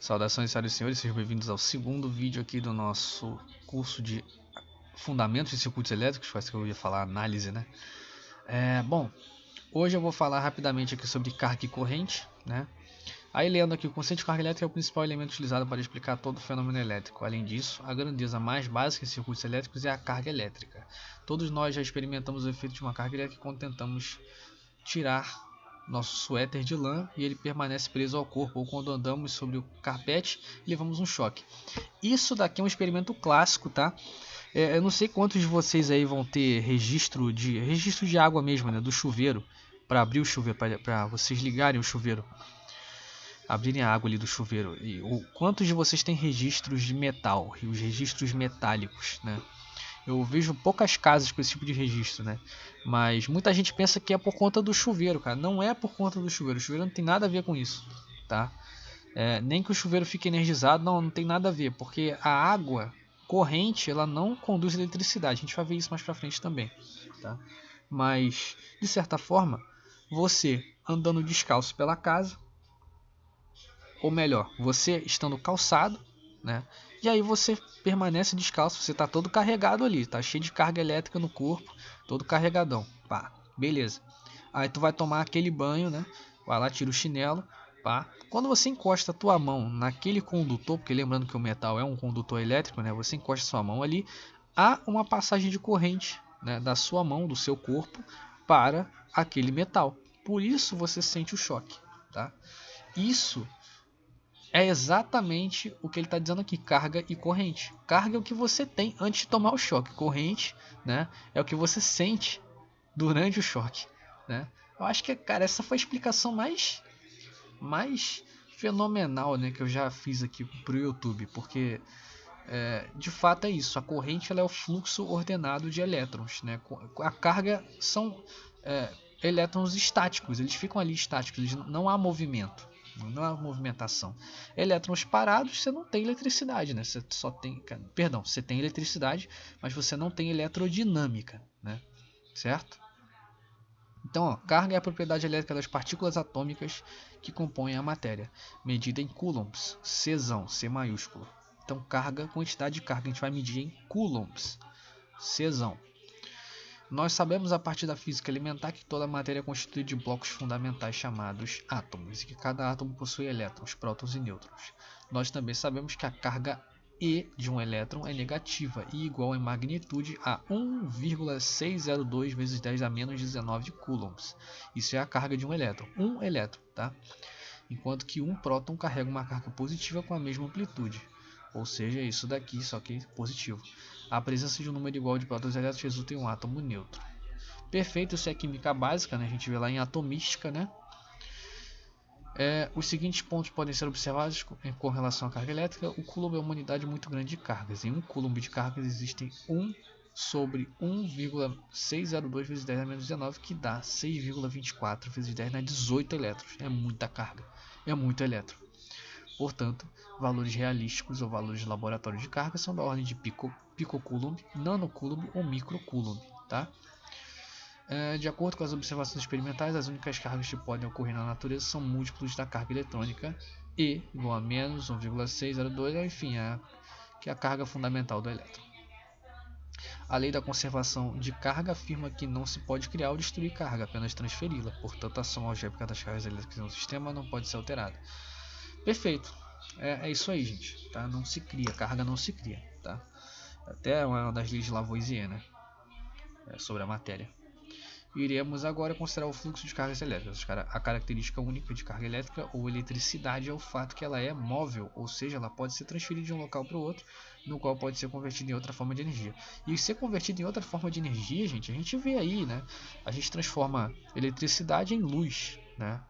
Saudações, senhoras e senhores, sejam bem-vindos ao segundo vídeo aqui do nosso curso de Fundamentos de Circuitos Elétricos, quase que eu ia falar análise, né? Bom, hoje eu vou falar rapidamente aqui sobre carga e corrente, né? Aí lendo aqui, o conceito de carga elétrica é o principal elemento utilizado para explicar todo o fenômeno elétrico. Além disso, a grandeza mais básica em circuitos elétricos é a carga elétrica. Todos nós já experimentamos o efeito de uma carga elétrica quando tentamos tirar nosso suéter de lã e ele permanece preso ao corpo, ou quando andamos sobre o carpete e levamos um choque. Isso daqui é um experimento clássico, tá? Eu não sei quantos de vocês aí vão ter registro de água mesmo, né, do chuveiro, para abrir o chuveiro, para vocês ligarem o chuveiro, abrirem a água ali do chuveiro. E quantos de vocês têm registros de metal e os registros metálicos, né? Eu vejo poucas casas com esse tipo de registro, né? Mas muita gente pensa que é por conta do chuveiro, cara. Não é por conta do chuveiro. O chuveiro não tem nada a ver com isso, tá? Nem que o chuveiro fique energizado, não tem nada a ver. Porque a água corrente, ela não conduz eletricidade. A gente vai ver isso mais pra frente também, tá? Mas, de certa forma, você andando descalço pela casa, ou melhor, você estando calçado, né? E aí você permanece descalço, você está todo carregado ali, está cheio de carga elétrica no corpo, todo carregadão, pá, beleza. Aí tu vai tomar aquele banho, né? Vai lá, tira o chinelo, pá. Quando você encosta a tua mão naquele condutor, porque lembrando que o metal é um condutor elétrico, né? Você encosta a sua mão ali, há uma passagem de corrente, né, da sua mão, do seu corpo, para aquele metal. Por isso você sente o choque, tá? Isso é exatamente o que ele está dizendo aqui, carga e corrente. Carga é o que você tem antes de tomar o choque. Corrente, né, é o que você sente durante o choque, né? Eu acho que, cara, essa foi a explicação mais fenomenal, né, que eu já fiz aqui pro YouTube, porque de fato é isso. A corrente, ela é o fluxo ordenado de elétrons, né? A carga são elétrons estáticos, eles ficam ali estáticos, não há movimento. Não há movimentação. Elétrons parados, você não tem eletricidade, né? Você só tem, perdão, você tem eletricidade, mas você não tem eletrodinâmica, né? Certo? Então, ó, carga é a propriedade elétrica das partículas atômicas que compõem a matéria, medida em coulombs, Czão, C maiúsculo. Então, carga, quantidade de carga, a gente vai medir em coulombs, Czão. Nós sabemos a partir da física elementar que toda a matéria é constituída de blocos fundamentais chamados átomos, e que cada átomo possui elétrons, prótons e nêutrons. Nós também sabemos que a carga E de um elétron é negativa e igual em magnitude a 1,602 vezes 10 a menos 19 coulombs. Isso é a carga de um elétron, tá? Enquanto que um próton carrega uma carga positiva com a mesma amplitude. Ou seja, isso daqui, só que positivo. A presença de um número igual de prótons e elétrons resulta em um átomo neutro. Perfeito, isso é química básica, né? A gente vê lá em atomística, né? Os seguintes pontos podem ser observados com relação à carga elétrica. O coulomb é uma unidade muito grande de cargas. Em um coulomb de cargas existem 1 sobre 1,602 vezes 10 a menos 19, que dá 6,24 vezes 10 a 18 elétrons. É muita carga, é muito elétron. Portanto, valores realísticos ou valores de laboratório de carga são da ordem de picocoulomb, nanocoulomb ou microcoulomb, tá? De acordo com as observações experimentais, as únicas cargas que podem ocorrer na natureza são múltiplos da carga eletrônica E igual a menos 1,602, enfim, que é a carga fundamental do elétron. A lei da conservação de carga afirma que não se pode criar ou destruir carga, apenas transferi-la. Portanto, a soma algébrica das cargas elétricas no sistema não pode ser alterada. Perfeito. É isso aí, gente. Tá? Não se cria, carga não se cria. Tá? Até uma das leis de Lavoisier, né? Sobre a matéria. Iremos agora considerar o fluxo de cargas elétricas. A característica única de carga elétrica ou eletricidade é o fato que ela é móvel, ou seja, ela pode ser transferida de um local para o outro, no qual pode ser convertida em outra forma de energia. E ser convertida em outra forma de energia, gente, a gente vê aí, né? A gente transforma eletricidade em luz, né?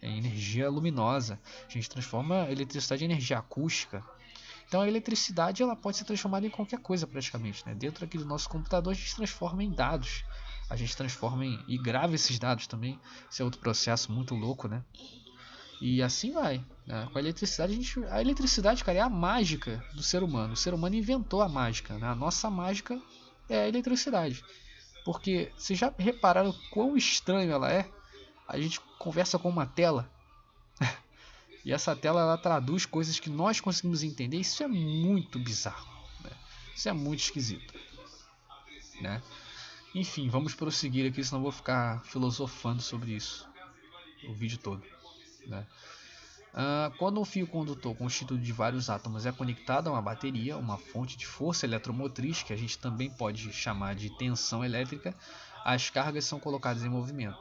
Em energia luminosa. A gente transforma a eletricidade em energia acústica. Então a eletricidade, ela pode ser transformada em qualquer coisa praticamente, né? Dentro aqui do nosso computador a gente transforma em dados. A gente transforma e grava esses dados também. Esse é outro processo muito louco, né? E assim vai, né? Com a eletricidade, a eletricidade, cara, é a mágica do ser humano. O ser humano inventou a mágica, né? A nossa mágica é a eletricidade. Porque vocês já repararam quão estranho ela é? A gente conversa com uma tela. E essa tela ela traduz coisas que nós conseguimos entender. Isso é muito bizarro, né? Isso é muito esquisito, né? Enfim, vamos prosseguir aqui, senão eu vou ficar filosofando sobre isso o vídeo todo, né? Quando um fio condutor constituído de vários átomos é conectado a uma bateria, uma fonte de força eletromotriz, que a gente também pode chamar de tensão elétrica, as cargas são colocadas em movimento.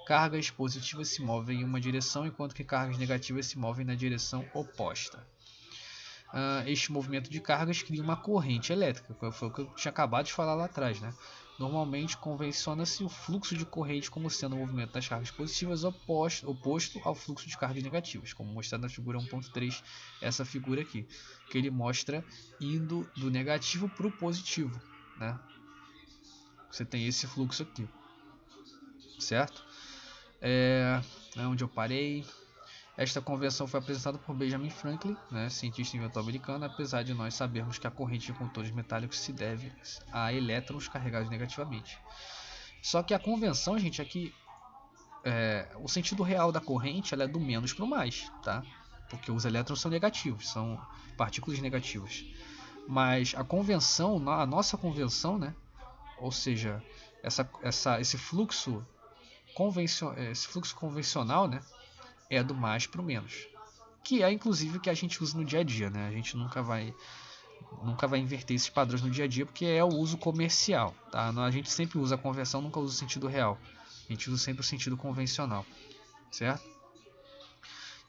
Cargas positivas se movem em uma direção, enquanto que cargas negativas se movem na direção oposta. Este movimento de cargas cria uma corrente elétrica, que foi o que eu tinha acabado de falar lá atrás, né? Normalmente convenciona-se o fluxo de corrente como sendo o movimento das cargas positivas oposto ao fluxo de cargas negativas, como mostrado na figura 1.3, essa figura aqui, que ele mostra indo do negativo para o positivo, né? Você tem esse fluxo aqui, certo? É onde eu parei. Esta convenção foi apresentada por Benjamin Franklin, né, cientista e inventor americano, apesar de nós sabermos que a corrente de condutores metálicos se deve a elétrons carregados negativamente. Só que a convenção, gente, é que o sentido real da corrente ela é do menos para o mais, tá? Porque os elétrons são negativos, são partículas negativas. Mas a convenção, a nossa convenção, né, ou seja, esse fluxo convencional, né, é do mais para o menos, que é inclusive o que a gente usa no dia a dia, né? A gente nunca vai inverter esses padrões no dia a dia, porque é o uso comercial, tá? A gente sempre usa a conversão, nunca usa o sentido real. A gente usa sempre o sentido convencional, certo?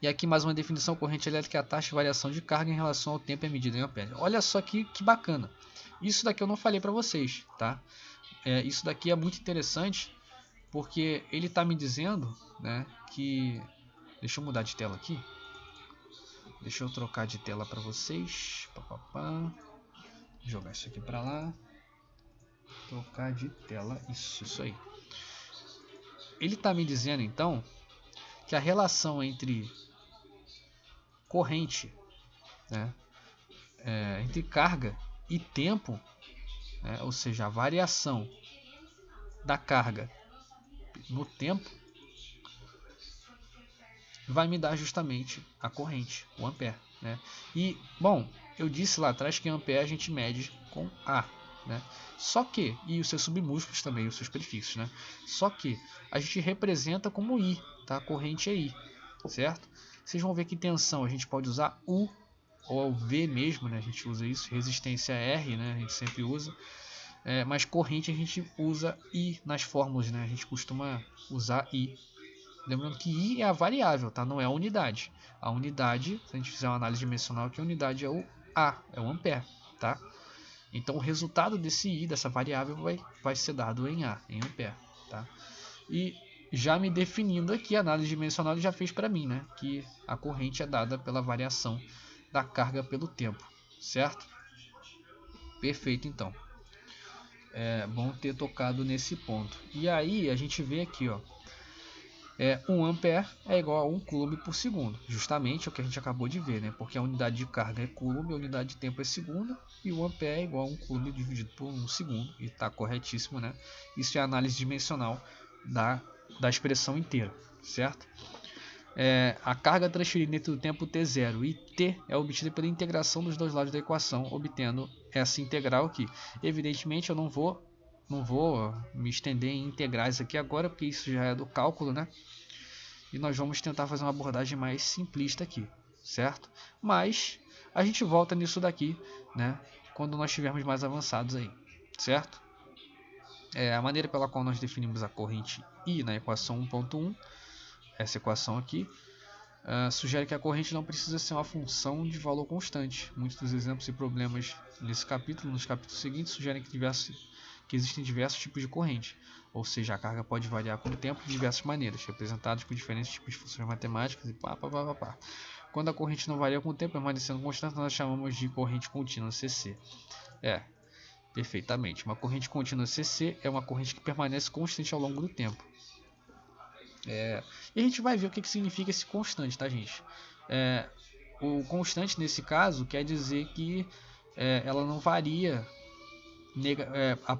E aqui mais uma definição: corrente elétrica é a taxa de variação de carga em relação ao tempo e medida em ampere. Olha só que bacana. Isso daqui eu não falei para vocês, tá? Isso daqui é muito interessante, porque ele está me dizendo, né, que... Deixa eu mudar de tela aqui. Deixa eu trocar de tela para vocês. Jogar isso aqui para lá. Trocar de tela. Isso aí. Ele está me dizendo então que a relação entre corrente, né, entre carga e tempo, né, ou seja, a variação da carga no tempo, vai me dar justamente a corrente, o ampere, né? E, bom, eu disse lá atrás que ampere a gente mede com A, né? Só que, e os seus submúltiplos também, os seus prefixos, né? Só que a gente representa como I, tá? A corrente é I, certo? Vocês vão ver que tensão a gente pode usar U ou V mesmo, né? A gente usa isso, resistência R, né? A gente sempre usa. Mas corrente a gente usa I nas fórmulas, né? A gente costuma usar I. Lembrando que I é a variável, tá? Não é a unidade. A unidade, se a gente fizer uma análise dimensional, que a unidade é o A, é o ampere, tá? Então o resultado desse I, dessa variável, vai ser dado em A, em ampere, tá? E já me definindo aqui, a análise dimensional ele já fez para mim, né? Que a corrente é dada pela variação da carga pelo tempo, certo? Perfeito, então. É bom ter tocado nesse ponto. E aí a gente vê aqui, ó. 1 ampere é igual a 1 coulomb por segundo, justamente o que a gente acabou de ver, né? Porque a unidade de carga é coulomb, a unidade de tempo é segundo, e 1 ampere é igual a 1 coulomb dividido por 1 segundo, e está corretíssimo, né? Isso é a análise dimensional da expressão inteira, certo? A carga transferida entre o tempo t0 e t é obtida pela integração dos dois lados da equação, obtendo essa integral aqui. Evidentemente eu não vou me estender em integrais aqui agora, porque isso já é do cálculo, né? E nós vamos tentar fazer uma abordagem mais simplista aqui, certo? Mas a gente volta nisso daqui, né? Quando nós estivermos mais avançados aí, certo? A maneira pela qual nós definimos a corrente I na equação 1.1, essa equação aqui, sugere que a corrente não precisa ser uma função de valor constante. Muitos dos exemplos e problemas nesse capítulo, nos capítulos seguintes, sugerem que existem diversos tipos de corrente, ou seja, a carga pode variar com o tempo de diversas maneiras, representadas por diferentes tipos de funções matemáticas e pá. Quando a corrente não varia com o tempo, permanecendo constante, nós chamamos de corrente contínua, CC. Perfeitamente. Uma corrente contínua CC é uma corrente que permanece constante ao longo do tempo. E a gente vai ver o que significa esse constante, tá, gente? O constante, nesse caso, quer dizer que ela não varia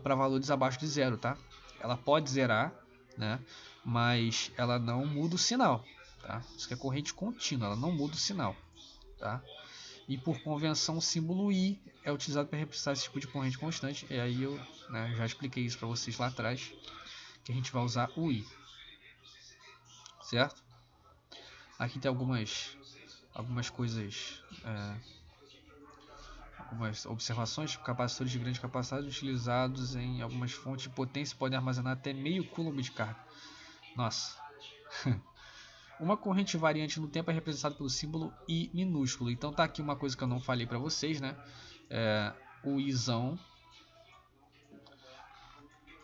para valores abaixo de zero, tá? Ela pode zerar, né? Mas ela não muda o sinal, tá? Isso que é corrente contínua, ela não muda o sinal, tá? E por convenção o símbolo I é utilizado para representar esse tipo de corrente constante. E aí eu, né, já expliquei isso para vocês lá atrás, que a gente vai usar o I, certo? Aqui tem algumas coisas, algumas observações. Capacitores de grande capacidade utilizados em algumas fontes de potência podem armazenar até meio coulomb de carga. Nossa. Uma corrente variante no tempo é representada pelo símbolo I minúsculo. Então tá aqui uma coisa que eu não falei para vocês, né? O Izão,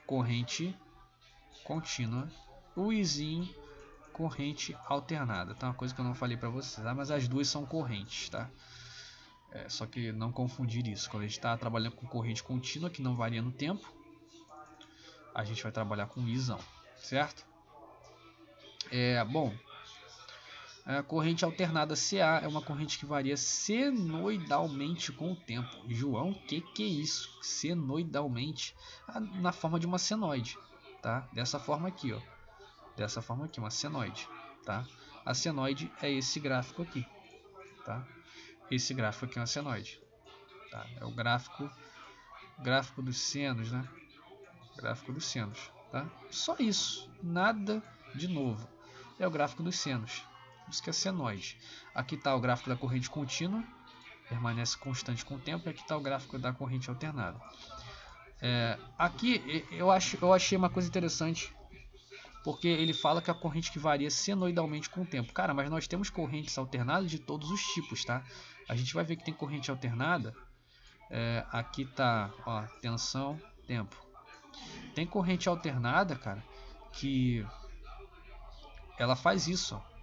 corrente contínua. O Izinho, corrente alternada. Tá, uma coisa que eu não falei para vocês, mas as duas são correntes, tá? Só que não confundir isso. Quando a gente está trabalhando com corrente contínua, que não varia no tempo, a gente vai trabalhar com Izão, certo? Bom, a corrente alternada CA é uma corrente que varia senoidalmente com o tempo. João, que é isso? Senoidalmente? Na forma de uma senoide, tá? Dessa forma aqui, ó. Dessa forma aqui, uma senoide, tá? A senoide é esse gráfico aqui, tá? Esse gráfico aqui é uma senoide, tá? É o gráfico dos senos, né? Gráfico dos senos, tá? Só isso, nada de novo. É o gráfico dos senos. Isso que é senoide. Aqui está o gráfico da corrente contínua, permanece constante com o tempo, e aqui está o gráfico da corrente alternada. Aqui eu achei uma coisa interessante, porque ele fala que a corrente que varia senoidalmente com o tempo. Cara, mas nós temos correntes alternadas de todos os tipos, tá? A gente vai ver que tem corrente alternada. Aqui tá, ó, tensão, tempo. Tem corrente alternada, cara, que ela faz isso, ó.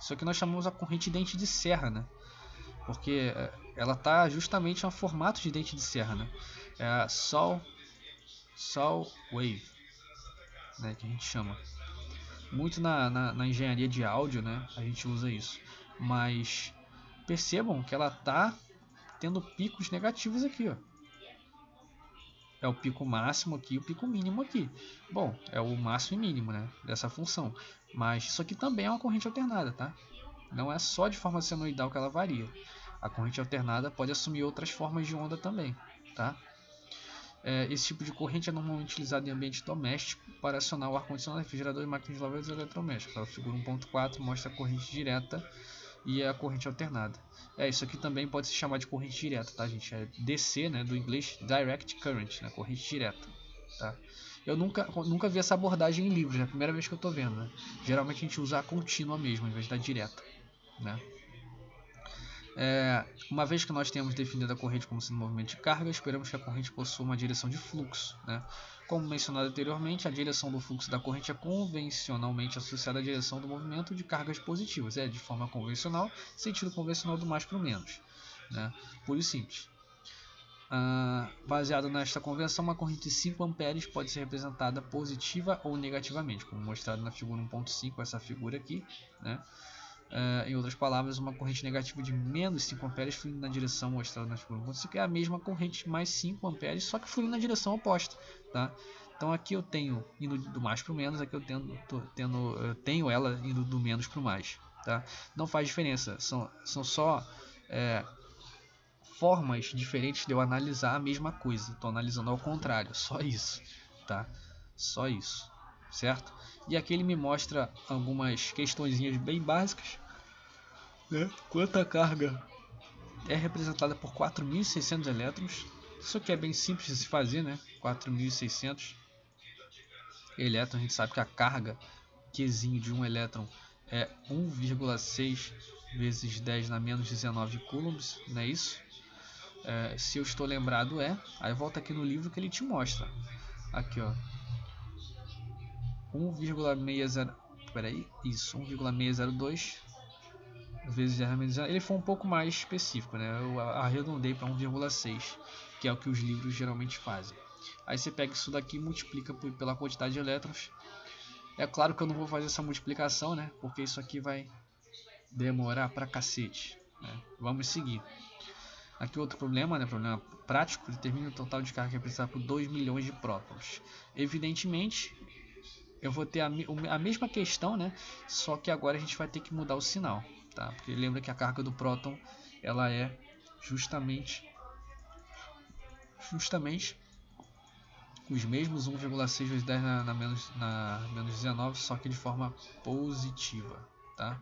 Isso aqui nós chamamos a corrente dente de serra, né? Porque ela tá justamente no formato de dente de serra, né? É a Sol Wave, né? Que a gente chama. Muito na engenharia de áudio, né? A gente usa isso. Mas percebam que ela tá tendo picos negativos aqui, ó. É o pico máximo aqui e o pico mínimo aqui. Bom, é o máximo e mínimo, né, dessa função. Mas isso aqui também é uma corrente alternada, tá? Não é só de forma senoidal que ela varia. A corrente alternada pode assumir outras formas de onda também, tá? Esse tipo de corrente é normalmente utilizado em ambiente doméstico para acionar o ar-condicionado, refrigerador e máquinas de lavar e eletrodomésticos. A figura 1.4 mostra a corrente direta e a corrente alternada. Isso aqui também pode se chamar de corrente direta, tá, gente? É DC, né, do inglês Direct Current, né, corrente direta, tá? Eu nunca vi essa abordagem em livros, é a primeira vez que eu estou vendo, né? Geralmente a gente usa a contínua mesmo, em vez da direta, né? Uma vez que nós temos definido a corrente como sendo movimento de carga, esperamos que a corrente possua uma direção de fluxo, né? Como mencionado anteriormente, a direção do fluxo da corrente é convencionalmente associada à direção do movimento de cargas positivas. De forma convencional, sentido convencional do mais para o menos, né? Puro e simples. Baseado nesta convenção, uma corrente de 5 amperes pode ser representada positiva ou negativamente, como mostrado na figura 1.5, essa figura aqui, né? Em outras palavras, uma corrente negativa de menos 5 amperes fluindo na direção mostrada na figura 1.5 é a mesma corrente mais 5 amperes, só que fluindo na direção oposta, tá? Então aqui eu tenho indo do mais para o menos, aqui eu tenho ela indo do menos para o mais, tá? Não faz diferença, são só formas diferentes de eu analisar a mesma coisa. Estou analisando ao contrário, só isso, tá? Só isso, certo? E aqui ele me mostra algumas questõezinhas bem básicas, né? Quanta carga é representada por 4.600 elétrons. Isso aqui é bem simples de se fazer, né? 4.600 elétrons. A gente sabe que a carga Qzinho de um elétron é 1,6 vezes 10 na menos 19 coulombs, não é isso? Se eu estou lembrado aí volta aqui no livro que ele te mostra. Aqui, ó, 1,602 vezes 10 menos 19. Ele foi um pouco mais específico, né? Eu arredondei para 1,6, que é o que os livros geralmente fazem. Aí você pega isso daqui e multiplica pela quantidade de elétrons. É claro que eu não vou fazer essa multiplicação, né? Porque isso aqui vai demorar pra cacete, né? Vamos seguir. Aqui outro problema, né? Problema prático, determina o total de carga representada por 2 milhões de prótons. Evidentemente, eu vou ter a mesma questão, né? Só que agora a gente vai ter que mudar o sinal, tá? Porque lembra que a carga do próton ela é justamente os mesmos 1,6 vezes 10 na menos 19, só que de forma positiva, tá?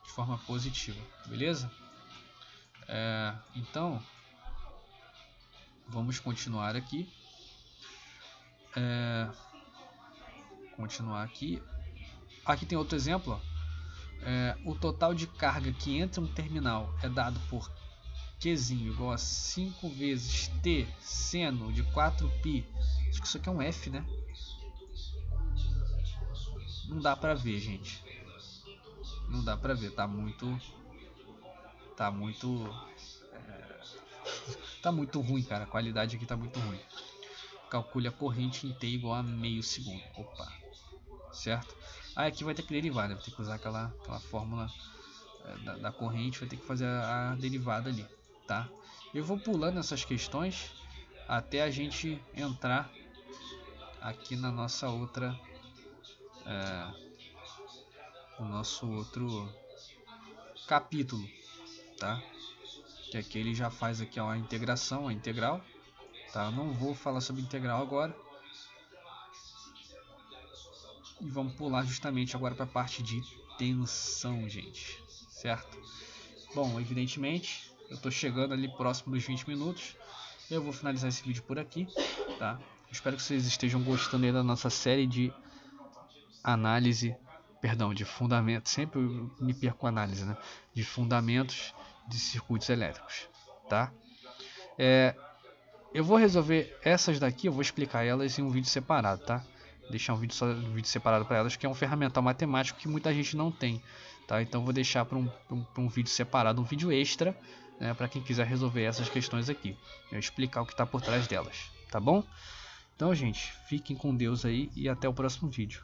De forma positiva, beleza? Então, vamos continuar aqui. Aqui tem outro exemplo, ó. O total de carga que entra no terminal é dado por Qzinho igual a 5 vezes T seno de 4π. Acho que isso aqui é um F, né? Não dá pra ver, gente. Não dá pra ver, tá muito ruim, cara. A qualidade aqui tá muito ruim. Calcule a corrente em T igual a meio segundo. Opa, certo? Aqui vai ter que derivar, né? Vai ter que usar aquela fórmula da corrente, vai ter que fazer a derivada ali, tá? Eu vou pulando essas questões até a gente entrar aqui na nossa outra, no nosso outro capítulo, tá? Que aqui ele já faz aqui a integração, a integral, tá? Eu não vou falar sobre integral agora. E vamos pular justamente agora para a parte de tensão, gente, certo? Bom, evidentemente, eu estou chegando ali próximo dos 20 minutos. Eu vou finalizar esse vídeo por aqui, tá? Espero que vocês estejam gostando aí da nossa série de análise, perdão, de fundamentos. Sempre eu me perco a análise, né? De fundamentos de circuitos elétricos, tá? Eu vou resolver essas daqui, eu vou explicar elas em um vídeo separado, tá? Deixar um vídeo separado para elas, que é um ferramental matemático que muita gente não tem, tá? Então vou deixar para um vídeo separado, um vídeo extra, né, para quem quiser resolver essas questões aqui, eu explicar o que está por trás delas, tá bom? Então, gente, fiquem com Deus aí e até o próximo vídeo.